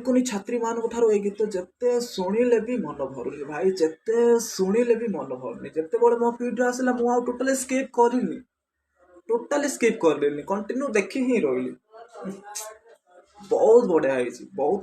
କୁନି ଛାତ୍ରୀ ମାନଙ୍କ ଠାରୁ ଏଇ ଗୀତ ଯେତେ ଶୁଣିଲେ ବି ମନ ଭରୁନି ଭାଇ, ଯେତେ ଶୁଣିଲେ ବି ମନ ଭରୁନି। ଯେତେବେଳେ ମୋ ଫିଡରେ ଆସିଲା ମୁଁ ଆଉ ଟୋଟାଲି ସ୍କିପ୍ କରିନି, ଟୋଟାଲି ସ୍କିପ୍ କରିଲିନି, କଣ୍ଟିନ୍ୟୁ ଦେଖି ହିଁ ରହିଲି। ବହୁତ ବଢିଆ ହେଇଛି, ବହୁତ।